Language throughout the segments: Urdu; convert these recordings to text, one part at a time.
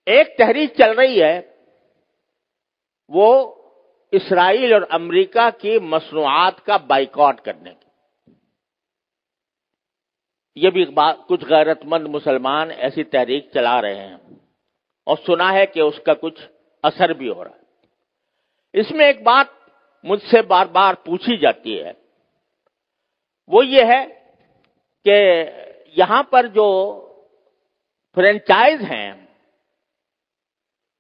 ایک تحریک چل رہی ہے وہ اسرائیل اور امریکہ کی مصنوعات کا بائیکاٹ کرنے کی. یہ بھی کچھ غیرت مند مسلمان ایسی تحریک چلا رہے ہیں اور سنا ہے کہ اس کا کچھ اثر بھی ہو رہا ہے. اس میں ایک بات مجھ سے بار بار پوچھی جاتی ہے، وہ یہ ہے کہ یہاں پر جو فرینچائز ہیں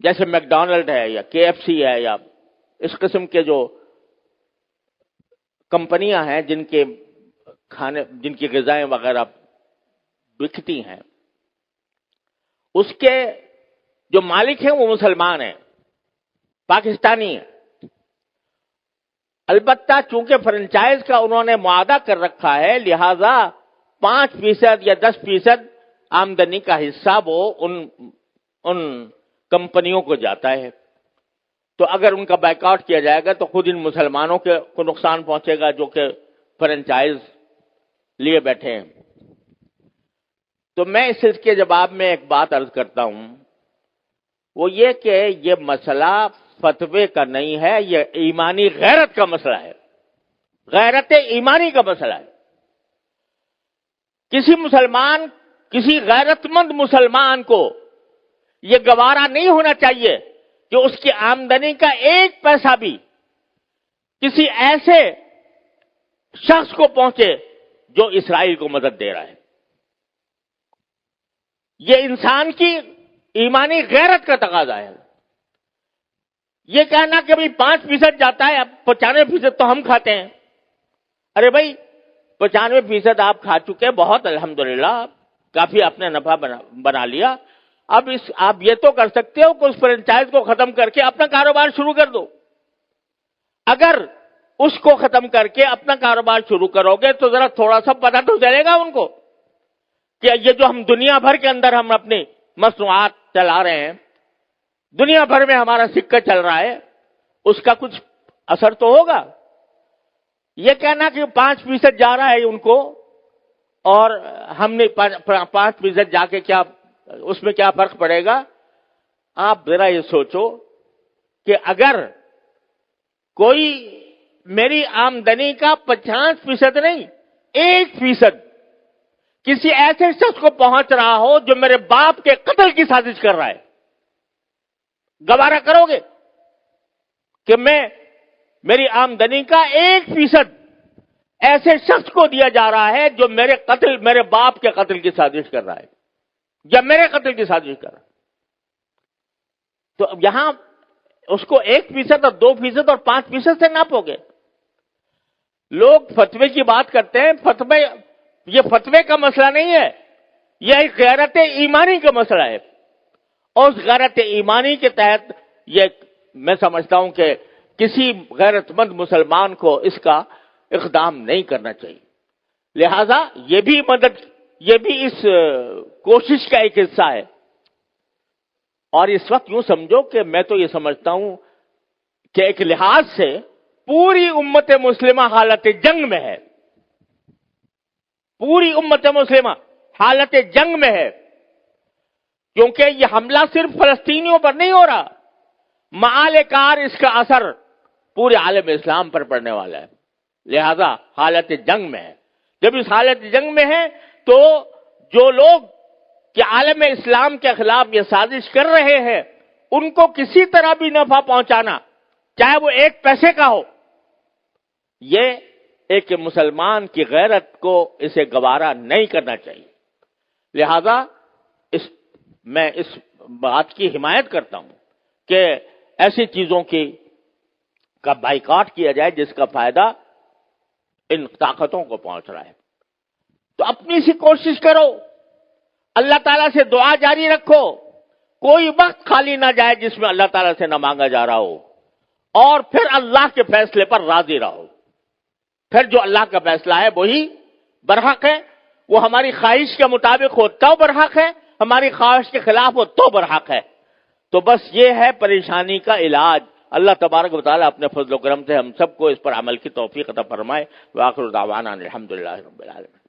جیسے میک ڈونلڈ ہے یا کے ایف سی ہے یا اس قسم کے جو کمپنیاں ہیں جن کی غذائیں وغیرہ بکتی ہیں، اس کے جو مالک ہیں وہ مسلمان ہیں، پاکستانی ہیں. البتہ چونکہ فرنچائز کا انہوں نے معاہدہ کر رکھا ہے، لہذا 5% یا 10% آمدنی کا حصہ وہ ان کمپنیوں کو جاتا ہے. تو اگر ان کا بائیکاٹ کیا جائے گا تو خود ان مسلمانوں کو نقصان پہنچے گا جو کہ فرنچائز لیے بیٹھے ہیں. تو میں اس کے جواب میں ایک بات عرض کرتا ہوں، وہ یہ کہ یہ مسئلہ فتوے کا نہیں ہے، یہ ایمانی غیرت کا مسئلہ ہے، غیرت ایمانی کا مسئلہ ہے. کسی غیرت مند مسلمان کو یہ گوارا نہیں ہونا چاہیے کہ اس کی آمدنی کا 1 پیسہ بھی کسی ایسے شخص کو پہنچے جو اسرائیل کو مدد دے رہا ہے. یہ انسان کی ایمانی غیرت کا تقاضا ہے. یہ کہنا کہ بھئی 5% جاتا ہے، اب 95% تو ہم کھاتے ہیں. ارے بھائی 95% آپ کھا چکے، بہت الحمدللہ، کافی آپ نے نفع بنا لیا. اب آپ یہ تو کر سکتے ہو کہ اس فرنچائز کو ختم کر کے اپنا کاروبار شروع کر دو. اگر اس کو ختم کر کے اپنا کاروبار شروع کرو گے تو ذرا تھوڑا سا پتہ تو چلے گا ان کو کہ یہ جو ہم دنیا بھر کے اندر ہم اپنی مصنوعات چلا رہے ہیں، دنیا بھر میں ہمارا سکہ چل رہا ہے، اس کا کچھ اثر تو ہوگا. یہ کہنا کہ 5% جا رہا ہے ان کو اور ہم نے 5% جا کے کیا اس میں کیا فرق پڑے گا. آپ ذرا یہ سوچو کہ اگر کوئی میری آمدنی کا 50% نہیں 1% کسی ایسے شخص کو پہنچ رہا ہو جو میرے باپ کے قتل کی سازش کر رہا ہے، گوارا کرو گے کہ میری آمدنی کا 1% ایسے شخص کو دیا جا رہا ہے جو میرے باپ کے قتل کی سازش کر رہا ہے یا میرے قتل کی سازش کر رہا ہے؟ تو یہاں اس کو 1% اور 2% اور 5% سے ناپو گے. لوگ فتوے کی بات کرتے ہیں، یہ فتوے کا مسئلہ نہیں ہے، یہ ایک غیرت ایمانی کا مسئلہ ہے. اور اس غیرت ایمانی کے تحت یہ میں سمجھتا ہوں کہ کسی غیرت مند مسلمان کو اس کا اقدام نہیں کرنا چاہیے. لہذا یہ بھی اس کوشش کا ایک حصہ ہے. اور اس وقت یوں سمجھو کہ میں تو یہ سمجھتا ہوں کہ ایک لحاظ سے پوری امت مسلمہ حالت جنگ میں ہے، پوری امت مسلمہ حالت جنگ میں ہے، کیونکہ یہ حملہ صرف فلسطینیوں پر نہیں ہو رہا، معال کار اس کا اثر پورے عالم اسلام پر پڑنے والا ہے. لہذا حالت جنگ میں ہے. جب اس حالت جنگ میں ہے تو جو لوگ کہ عالم اسلام کے خلاف یہ سازش کر رہے ہیں ان کو کسی طرح بھی نفع پہنچانا، چاہے وہ 1 پیسے کا ہو، یہ ایک مسلمان کی غیرت کو اسے گوارا نہیں کرنا چاہیے. لہذا میں اس بات کی حمایت کرتا ہوں کہ ایسی چیزوں کا بائیکاٹ کیا جائے جس کا فائدہ ان طاقتوں کو پہنچ رہا ہے. تو اپنی سی کوشش کرو، اللہ تعالیٰ سے دعا جاری رکھو، کوئی وقت خالی نہ جائے جس میں اللہ تعالیٰ سے نہ مانگا جا رہا ہو، اور پھر اللہ کے فیصلے پر راضی رہو. پھر جو اللہ کا فیصلہ ہے وہی برحق ہے، وہ ہماری خواہش کے مطابق ہو تو برحق ہے، ہماری خواہش کے خلاف ہو تو برحق ہے. تو بس یہ ہے پریشانی کا علاج. اللہ تبارک و تعالیٰ اپنے فضل و کرم سے ہم سب کو اس پر عمل کی توفیق عطا فرمائے. وآخر دعوانا الحمدللہ رب العالمین.